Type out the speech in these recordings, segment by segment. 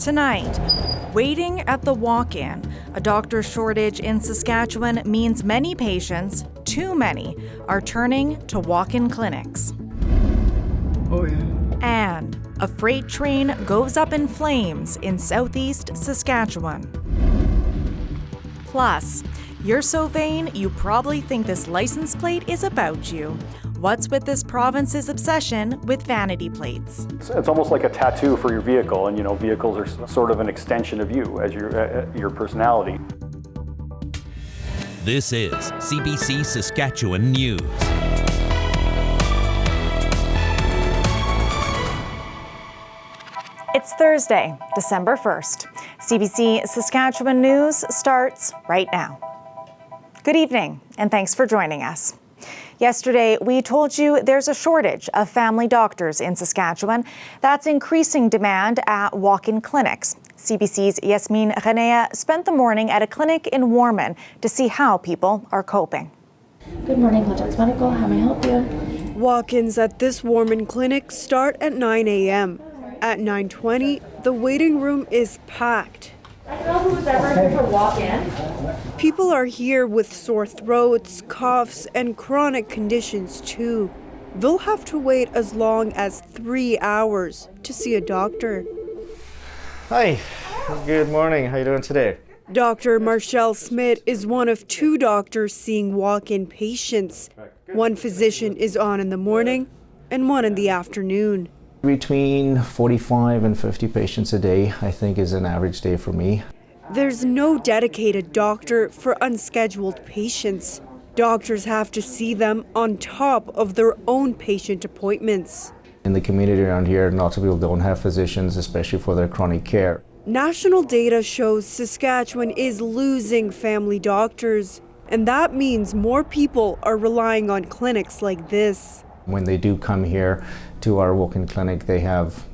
Tonight, waiting at the walk-in. A doctor shortage in Saskatchewan means many patients, too many, are turning to walk-in clinics. Oh yeah. And a freight train goes up in flames in southeast Saskatchewan. Plus, you're so vain, you probably think this license plate is about you. What's with this province's obsession with vanity plates? It's almost like a tattoo for your vehicle, and vehicles are sort of an extension of you as your personality. This is CBC Saskatchewan News. It's Thursday, December 1st. CBC Saskatchewan News starts right now. Good evening, and thanks for joining us. Yesterday, we told you there's a shortage of family doctors in Saskatchewan. That's increasing demand at walk-in clinics. CBC's Yasmin Ghanea spent the morning at a clinic in Warman to see how people are coping. Good morning, Legends Medical. How may I help you? Walk-ins at this Warman clinic start at 9 a.m. At 9:20, the waiting room is packed. I don't know who's ever here for walk-in. People are here with sore throats, coughs, and chronic conditions too. They'll have to wait as long as 3 hours to see a doctor. Hi, good morning. How are you doing today? Dr. Marshall Smith is one of 2 doctors seeing walk-in patients. One physician is on in the morning and one in the afternoon. Between 45 and 50 patients a day, I think, is an average day for me. There's no dedicated doctor for unscheduled patients. Doctors have to see them on top of their own patient appointments. In the community around here, lots of people don't have physicians, especially for their chronic care. National data shows Saskatchewan is losing family doctors, and that means more people are relying on clinics like this. When they do come here to our walk-in clinic, they have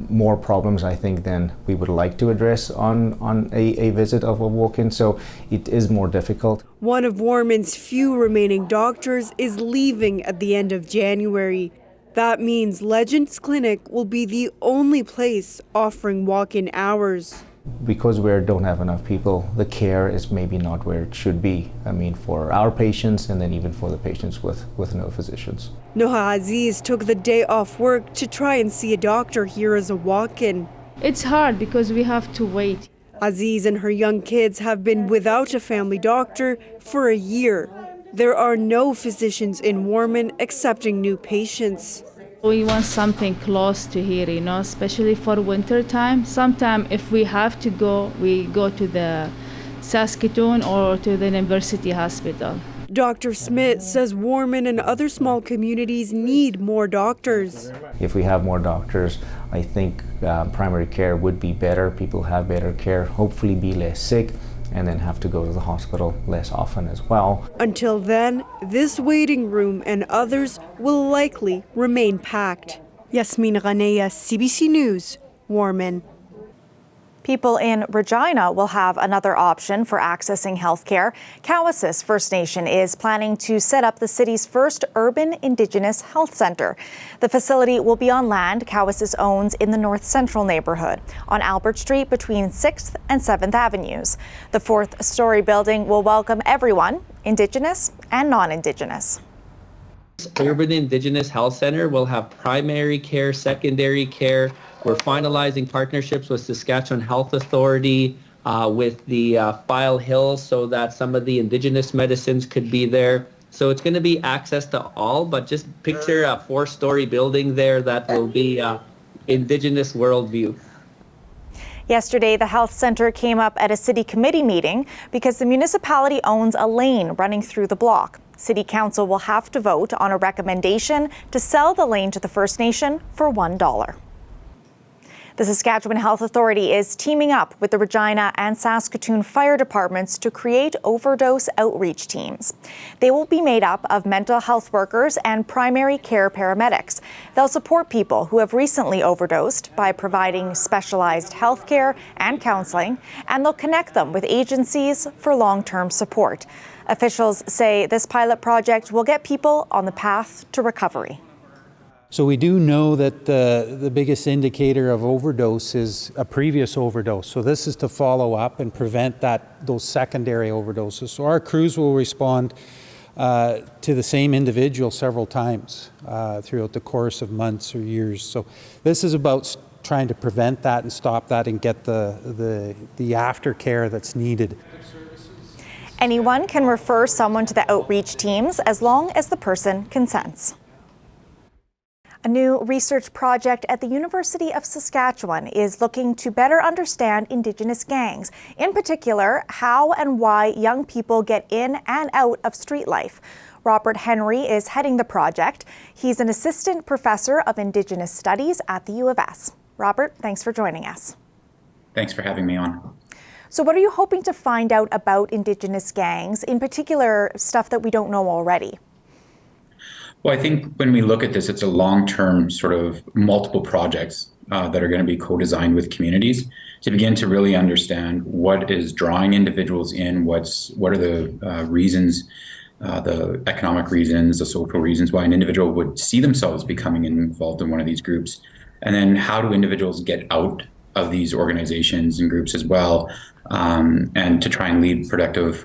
more problems, I think, than we would like to address on a visit of a walk-in, so it is more difficult. One of Warman's few remaining doctors is leaving at the end of January. That means Legends Clinic will be the only place offering walk-in hours. Because we don't have enough people, the care is maybe not where it should be. I mean, for our patients and then even for the patients with no physicians. Noha Aziz took the day off work to try and see a doctor here as a walk-in. It's hard because we have to wait. Aziz and her young kids have been without a family doctor for a year. There are no physicians in Warman accepting new patients. We want something close to here, especially for winter time. Sometimes if we have to go, we go to the Saskatchewan or to the University Hospital. Dr. Smith says Warman and other small communities need more doctors. If we have more doctors, I think primary care would be better. People have better care, hopefully be less sick, and then have to go to the hospital less often as well. Until then, this waiting room and others will likely remain packed. Yasmin Ghanea, CBC News, Warman. People in Regina will have another option for accessing healthcare. Cowessess First Nation is planning to set up the city's first urban Indigenous health centre. The facility will be on land Cowessess owns in the North Central neighbourhood, on Albert Street between 6th and 7th Avenues. The 4th-story building will welcome everyone, Indigenous and non-Indigenous. Urban Indigenous Health Center will have primary care, secondary care. We're finalizing partnerships with Saskatchewan Health Authority, with the File Hill, so that some of the Indigenous medicines could be there. So it's going to be access to all, but just picture a 4-story building there that will be Indigenous worldview. Yesterday, the health centre came up at a city committee meeting because the municipality owns a lane running through the block. City Council will have to vote on a recommendation to sell the lane to the First Nation for $1. The Saskatchewan Health Authority is teaming up with the Regina and Saskatoon fire departments to create overdose outreach teams. They will be made up of mental health workers and primary care paramedics. They'll support people who have recently overdosed by providing specialized health care and counseling, and they'll connect them with agencies for long-term support. Officials say this pilot project will get people on the path to recovery. So we do know that the biggest indicator of overdose is a previous overdose. So this is to follow up and prevent those secondary overdoses. So our crews will respond to the same individual several times throughout the course of months or years. So this is about trying to prevent that and stop that and get the aftercare that's needed. Anyone can refer someone to the outreach teams as long as the person consents. A new research project at the University of Saskatchewan is looking to better understand Indigenous gangs, in particular, how and why young people get in and out of street life. Robert Henry is heading the project. He's an assistant professor of Indigenous Studies at the U of S. Robert, thanks for joining us. Thanks for having me on. So what are you hoping to find out about Indigenous gangs, in particular, stuff that we don't know already? Well, I think when we look at this, it's a long-term sort of multiple projects that are going to be co-designed with communities to begin to really understand what is drawing individuals in, what are the reasons, the economic reasons, the social reasons why an individual would see themselves becoming involved in one of these groups, and then how do individuals get out of these organizations and groups as well, and to try and lead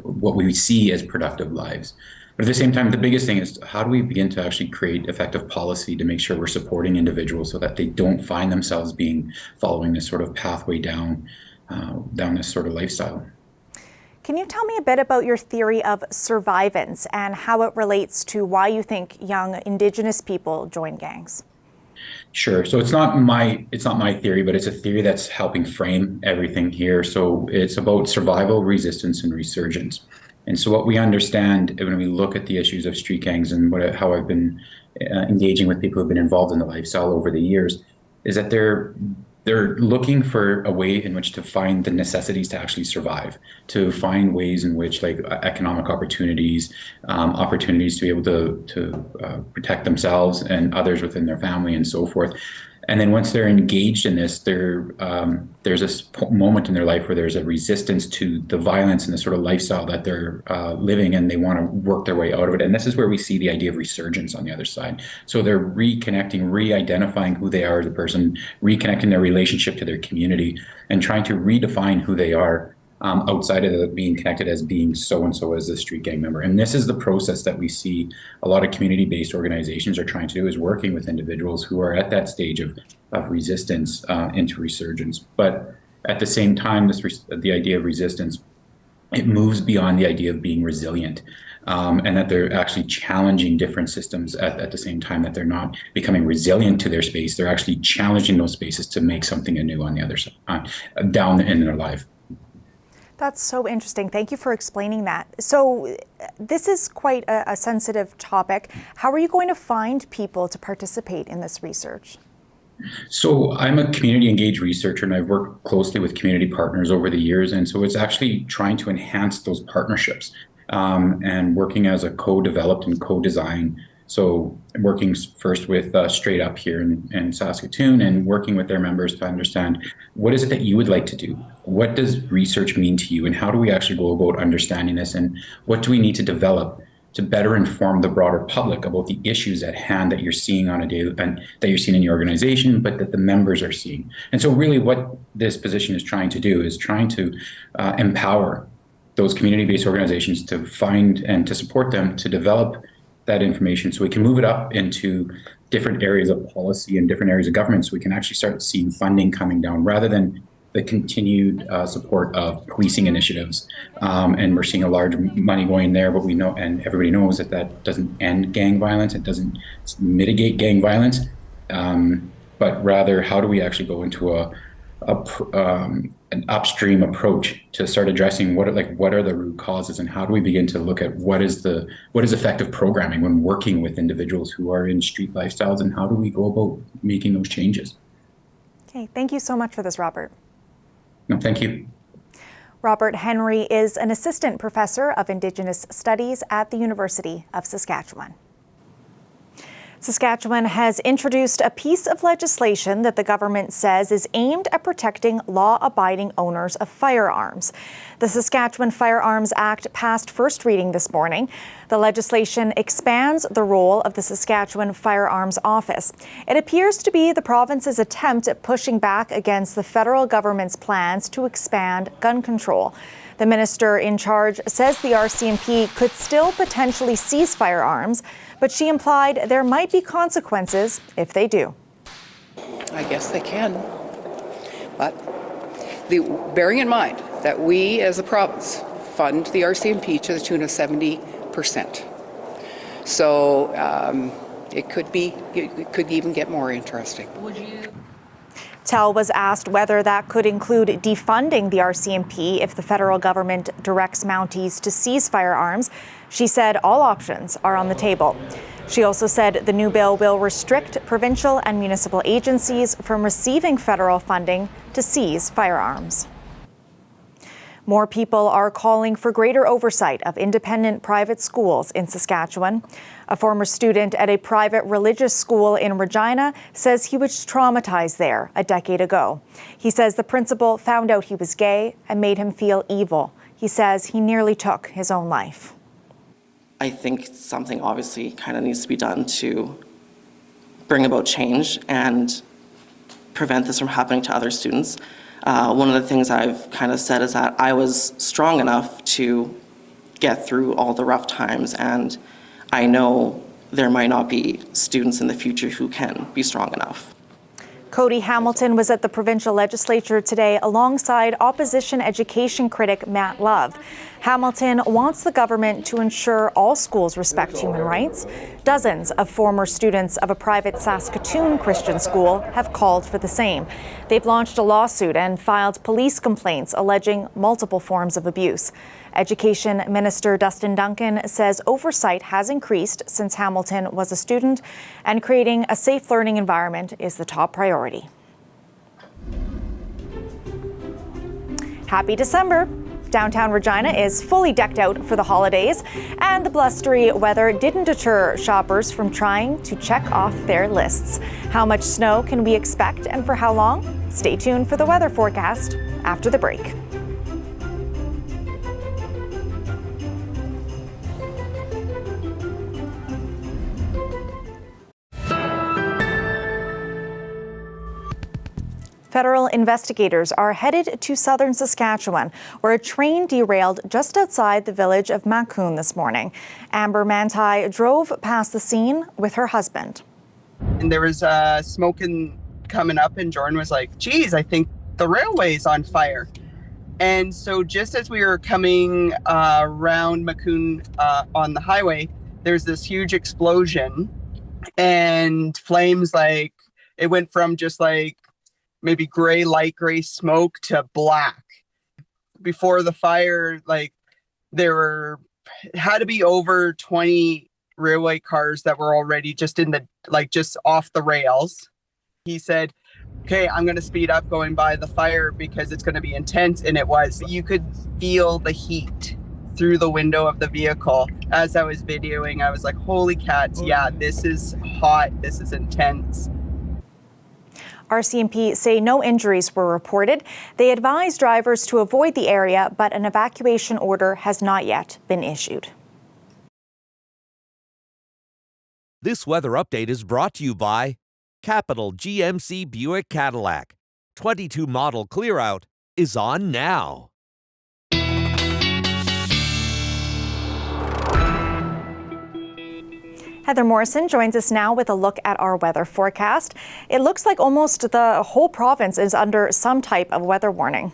what we see as productive lives. But at the same time, the biggest thing is how do we begin to actually create effective policy to make sure we're supporting individuals so that they don't find themselves following this sort of pathway down this sort of lifestyle. Can you tell me a bit about your theory of survivance and how it relates to why you think young Indigenous people join gangs? Sure. So it's not my theory, but it's a theory that's helping frame everything here. So it's about survival, resistance, and resurgence. And so what we understand when we look at the issues of street gangs and how I've been engaging with people who've been involved in the lifestyle over the years is that they're looking for a way in which to find the necessities to actually survive, to find ways in which, like, economic opportunities, opportunities to be able to protect themselves and others within their family and so forth. And then once they're engaged in this, there's this moment in their life where there's a resistance to the violence and the sort of lifestyle that they're living, and they want to work their way out of it. And this is where we see the idea of resurgence on the other side. So they're reconnecting, re-identifying who they are as a person, reconnecting their relationship to their community, and trying to redefine who they are outside of being connected as being so-and-so as a street gang member. And this is the process that we see a lot of community-based organizations are trying to do, is working with individuals who are at that stage of resistance into resurgence. But at the same time, the idea of resistance, it moves beyond the idea of being resilient, and that they're actually challenging different systems at the same time, that they're not becoming resilient to their space. They're actually challenging those spaces to make something anew on the other side, down in their life. That's so interesting. Thank you for explaining that. So this is quite a sensitive topic. How are you going to find people to participate in this research? So I'm a community engaged researcher, and I've worked closely with community partners over the years. And so it's actually trying to enhance those partnerships and working as a co-developed and co-design. So working first with Straight Up here in Saskatoon, and working with their members to understand what is it that you would like to do? What does research mean to you? And how do we actually go about understanding this? And what do we need to develop to better inform the broader public about the issues at hand that you're seeing on a daily, and that you're seeing in your organization, but that the members are seeing? And so really what this position is trying to do is trying to empower those community-based organizations to find and to support them to develop that information so we can move it up into different areas of policy and different areas of government, so we can actually start seeing funding coming down rather than the continued support of policing initiatives. And we're seeing a large money going there, but we know, and everybody knows, that doesn't end gang violence, it doesn't mitigate gang violence, but rather how do we actually go into an upstream approach to start addressing what are the root causes, and how do we begin to look at what is effective programming when working with individuals who are in street lifestyles, and how do we go about making those changes? Okay, thank you so much for this, Robert. No, thank you. Robert Henry is an assistant professor of Indigenous Studies at the University of Saskatchewan. Saskatchewan has introduced a piece of legislation that the government says is aimed at protecting law-abiding owners of firearms. The Saskatchewan Firearms Act passed first reading this morning. The legislation expands the role of the Saskatchewan Firearms Office. It appears to be the province's attempt at pushing back against the federal government's plans to expand gun control. The minister in charge says the RCMP could still potentially seize firearms, but she implied there might be consequences if they do. I guess they can. But bearing in mind that we as a province fund the RCMP to the tune of 70%. So it could even get more interesting. Tell was asked whether that could include defunding the RCMP if the federal government directs Mounties to seize firearms. She said all options are on the table. She also said the new bill will restrict provincial and municipal agencies from receiving federal funding to seize firearms. More people are calling for greater oversight of independent private schools in Saskatchewan. A former student at a private religious school in Regina says he was traumatized there a decade ago. He says the principal found out he was gay and made him feel evil. He says he nearly took his own life. I think something obviously kind of needs to be done to bring about change and prevent this from happening to other students. One of the things I've kind of said is that I was strong enough to get through all the rough times, and I know there might not be students in the future who can be strong enough. Cody Hamilton was at the provincial legislature today alongside opposition education critic Matt Love. Hamilton wants the government to ensure all schools respect human rights. Dozens of former students of a private Saskatoon Christian school have called for the same. They've launched a lawsuit and filed police complaints alleging multiple forms of abuse. Education Minister Dustin Duncan says oversight has increased since Hamilton was a student, and creating a safe learning environment is the top priority. Happy December! Downtown Regina is fully decked out for the holidays, and the blustery weather didn't deter shoppers from trying to check off their lists. How much snow can we expect and for how long? Stay tuned for the weather forecast after the break. Federal investigators are headed to southern Saskatchewan, where a train derailed just outside the village of Macun this morning. Amber Manti drove past the scene with her husband. And there was smoke coming up, and Jordan was like, geez, I think the railway's on fire. And so just as we were coming around Macun on the highway, there's this huge explosion, and flames, like, it went from just like maybe light gray smoke to black. Before the fire, like, there had to be over 20 railway cars that were already just just off the rails. He said, okay, I'm going to speed up going by the fire because it's going to be intense. And it was. You could feel the heat through the window of the vehicle. As I was videoing, I was like, holy cats, yeah, this is hot, this is intense. RCMP say no injuries were reported. They advise drivers to avoid the area, but an evacuation order has not yet been issued. This weather update is brought to you by Capital GMC Buick Cadillac. 22 model clear out is on now. Heather Morrison joins us now with a look at our weather forecast. It looks like almost the whole province is under some type of weather warning.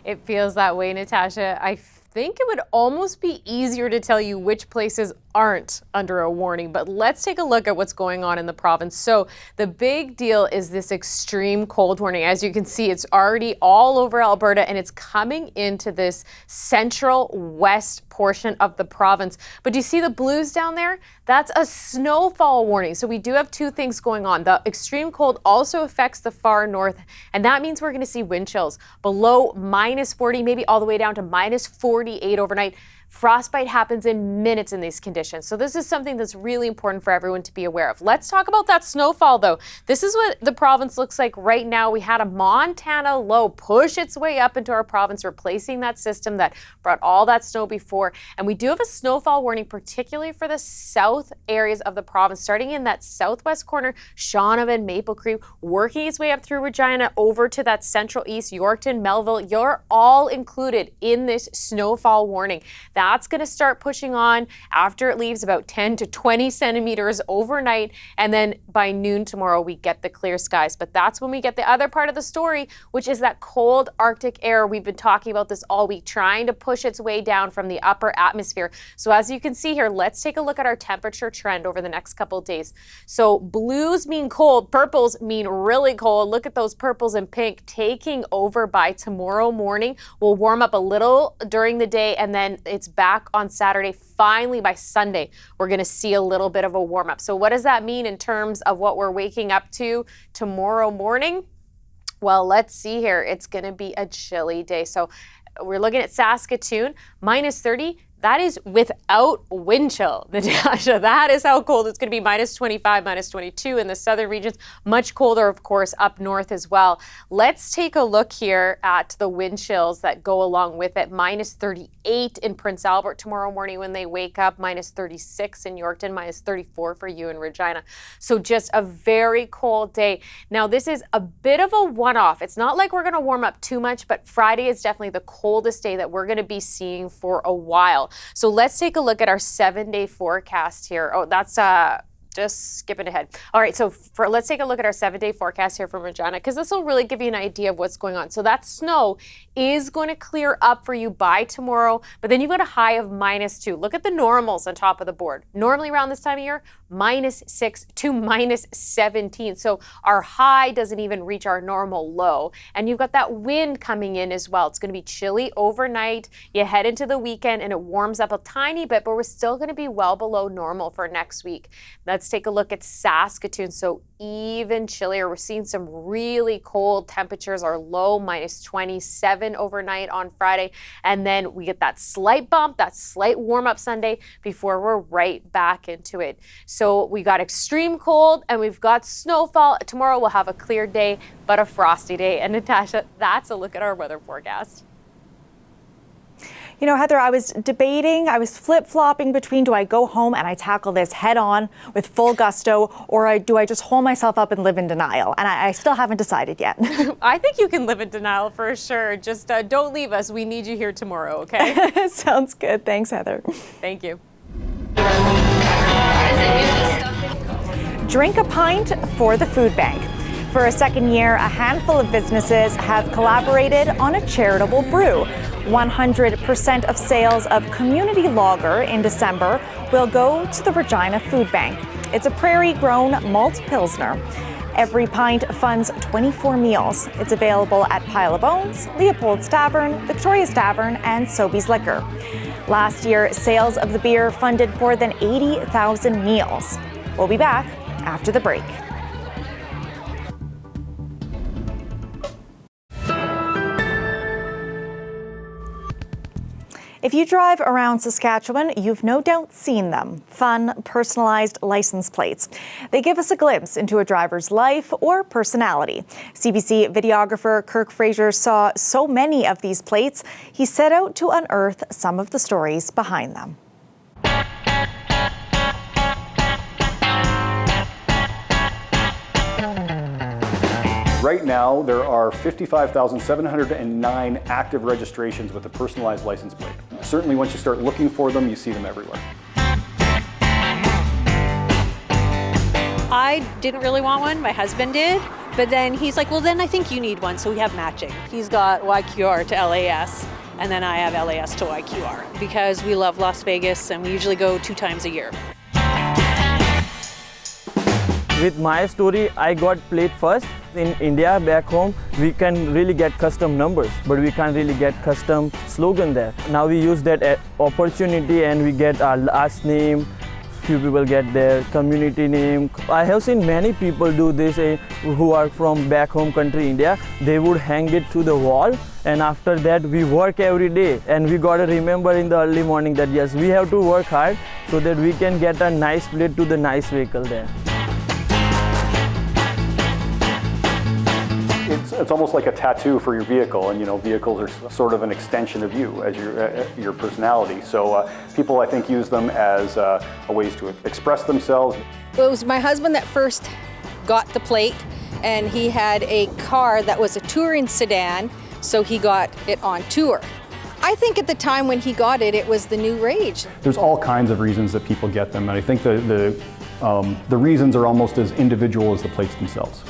It feels that way, Natasha. I think it would almost be easier to tell you which places aren't under a warning, but let's take a look at what's going on in the province. So the big deal is this extreme cold warning. As you can see, it's already all over Alberta, and it's coming into this central west portion of the province. But do you see the blues down there? That's a snowfall warning. So we do have two things going on. The extreme cold also affects the far north, and that means we're going to see wind chills below -40, maybe all the way down to -48 overnight. Frostbite happens in minutes in these conditions. So this is something that's really important for everyone to be aware of. Let's talk about that snowfall though. This is what the province looks like right now. We had a Montana low push its way up into our province, replacing that system that brought all that snow before. And we do have a snowfall warning, particularly for the south areas of the province, starting in that southwest corner, Shaunavon, Maple Creek, working its way up through Regina over to that central east, Yorkton, Melville. You're all included in this snowfall warning. That's going to start pushing on after it leaves about 10 to 20 centimeters overnight. And then by noon tomorrow, we get the clear skies. But that's when we get the other part of the story, which is that cold Arctic air. We've been talking about this all week, trying to push its way down from the upper atmosphere. So as you can see here, let's take a look at our temperature trend over the next couple of days. So blues mean cold, purples mean really cold. Look at those purples and pink taking over by tomorrow morning. We'll warm up a little during the day, and then it's back on Saturday. Finally, by Sunday, we're going to see a little bit of a warm up. So what does that mean in terms of what we're waking up to tomorrow morning? Well, let's see here. It's going to be a chilly day. So we're looking at Saskatoon, minus 30. That is without wind chill, Natasha. That is how cold it's going to be, minus 25, minus 22 in the southern regions. Much colder, of course, up north as well. Let's take a look here at the wind chills that go along with it. Minus 38 in Prince Albert tomorrow morning when they wake up. Minus 36 in Yorkton. Minus 34 for you in Regina. So just a very cold day. Now, this is a bit of a one-off. It's not like we're going to warm up too much, but Friday is definitely the coldest day that we're going to be seeing for a while. So let's take a look at our 7-day forecast here. Oh, that's just skipping ahead. All right, so let's take a look at our 7-day forecast here from Regina, because this will really give you an idea of what's going on. So that snow is going to clear up for you by tomorrow, but then you've got a high of minus 2. Look at the normals on top of the board. Normally around this time of year, minus 6 to minus 17. So our high doesn't even reach our normal low. And you've got that wind coming in as well. It's going to be chilly overnight. You head into the weekend and it warms up a tiny bit, but we're still going to be well below normal for next week. Let's take a look at Saskatoon. So even chillier. We're seeing some really cold temperatures. Our low minus 27 overnight on Friday. And then we get that slight bump, that slight warm up Sunday before we're right back into it. So we got extreme cold and we've got snowfall. Tomorrow we'll have a clear day, but a frosty day. And Natasha, that's a look at our weather forecast. You know, Heather, I was flip-flopping between, do I go home and I tackle this head on with full gusto, or do I just hold myself up and live in denial? And I still haven't decided yet. I think you can live in denial for sure. Just don't leave us. We need you here tomorrow, okay? Sounds good. Thanks, Heather. Thank you. Drink a pint for the food bank. For a second year, a handful of businesses have collaborated on a charitable brew. 100% of sales of Community Lager in December will go to the Regina Food Bank. It's a prairie-grown malt pilsner. Every pint funds 24 meals. It's available at Pile of Bones, Leopold's Tavern, Victoria's Tavern, and Sobeys Liquor. Last year, sales of the beer funded more than 80,000 meals. We'll be back after the break. If you drive around Saskatchewan, you've no doubt seen them. Fun, personalized license plates. They give us a glimpse into a driver's life or personality. CBC videographer Kirk Fraser saw so many of these plates, he set out to unearth some of the stories behind them. Right now, there are 55,709 active registrations with a personalized license plate. Certainly, once you start looking for them, you see them everywhere. I didn't really want one, my husband did, but then he's like, well, then I think you need one, so we have matching. He's got YQR to LAS, and then I have LAS to YQR, because we love Las Vegas and we usually go 2 times a year. With my story, I got plate first. In India, back home, we can really get custom numbers, but we can't really get custom slogan there. Now we use that opportunity and we get our last name. Few people get their community name. I have seen many people do this who are from back home country, India. They would hang it to the wall and after that we work every day, and we gotta remember in the early morning that yes, we have to work hard so that we can get a nice plate to the nice vehicle there. It's almost like a tattoo for your vehicle, and vehicles are sort of an extension of you as your personality. So people, I think, use them as ways to express themselves. It was my husband that first got the plate, and he had a car that was a touring sedan, so he got it on tour. I think at the time when he got it, it was the new rage. There's all kinds of reasons that people get them, and I think the reasons are almost as individual as the plates themselves.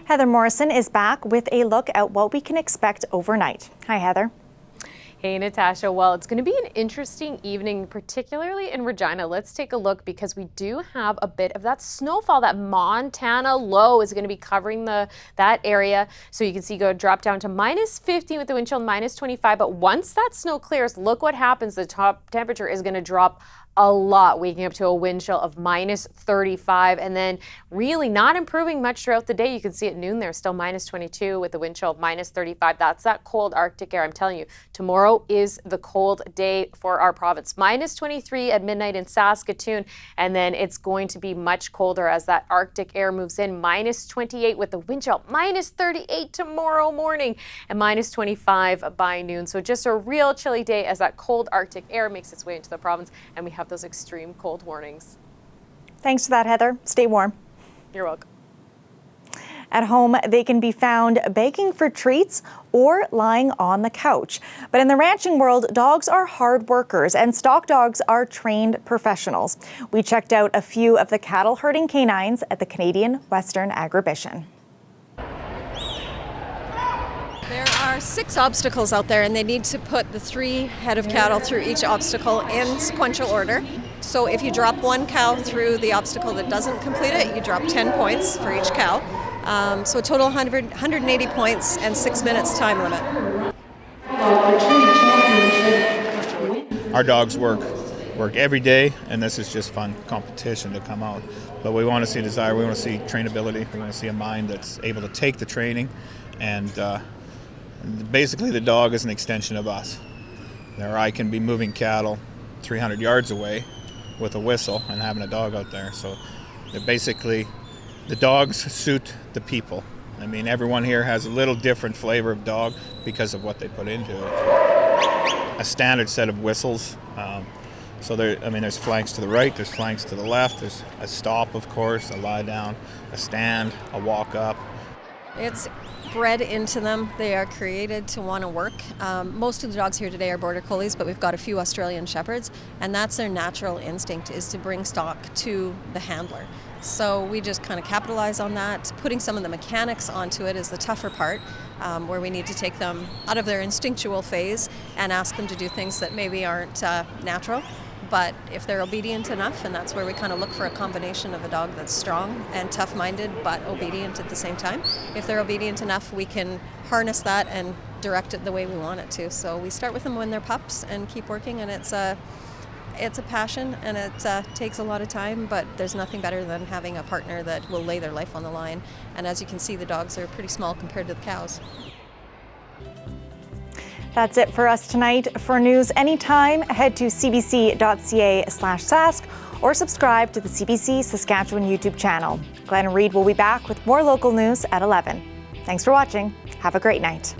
Heather Morrison is back with a look at what we can expect overnight. Hi, Heather. Hey, Natasha. Well, it's going to be an interesting evening, particularly in Regina. Let's take a look because we do have a bit of that snowfall. That Montana low is going to be covering that area. So you can see drop down to minus 15 with the wind chill, minus 25. But once that snow clears, look what happens. The top temperature is going to drop a lot, waking up to a wind chill of minus 35, and then really not improving much throughout the day. You can see at noon there, still minus 22 with the wind chill of minus 35. That's that cold Arctic air. I'm telling you, tomorrow is the cold day for our province. Minus 23 at midnight in Saskatoon, and then it's going to be much colder as that Arctic air moves in. Minus 28 with the wind chill, minus 38 tomorrow morning, and minus 25 by noon. So just a real chilly day as that cold Arctic air makes its way into the province, and we have those extreme cold warnings. Thanks for that, Heather. Stay warm. You're welcome. At home, they can be found begging for treats or lying on the couch. But in the ranching world, dogs are hard workers and stock dogs are trained professionals. We checked out a few of the cattle herding canines at the Canadian Western Agribition. There are 6 obstacles out there, and they need to put the 3 head of cattle through each obstacle in sequential order. So if you drop one cow through the obstacle that doesn't complete it, you drop 10 points for each cow. So a total 180 points and 6 minutes time limit. Our dogs work every day, and this is just fun competition to come out. But we want to see desire, we want to see trainability, we want to see a mind that's able to take the training, and basically the dog is an extension of us. I can be moving cattle 300 yards away with a whistle and having a dog out there. So basically the dogs suit the people. I mean, everyone here has a little different flavor of dog because of what they put into it. A standard set of whistles. So there's flanks to the right, there's flanks to the left, there's a stop, of course, a lie down, a stand, a walk up. It's bred into them. They are created to want to work. Most of the dogs here today are Border Collies, but we've got a few Australian Shepherds, and that's their natural instinct, is to bring stock to the handler. So we just kind of capitalize on that. Putting some of the mechanics onto it is the tougher part, where we need to take them out of their instinctual phase and ask them to do things that maybe aren't natural. But if they're obedient enough, and that's where we kind of look for a combination of a dog that's strong and tough-minded but obedient at the same time. If they're obedient enough, we can harness that and direct it the way we want it to. So we start with them when they're pups and keep working, and it's a passion, and it takes a lot of time, but there's nothing better than having a partner that will lay their life on the line. And as you can see, the dogs are pretty small compared to the cows. That's it for us tonight. For news anytime, head to cbc.ca/sask or subscribe to the CBC Saskatchewan YouTube channel. Glenn and Reed will be back with more local news at 11. Thanks for watching. Have a great night.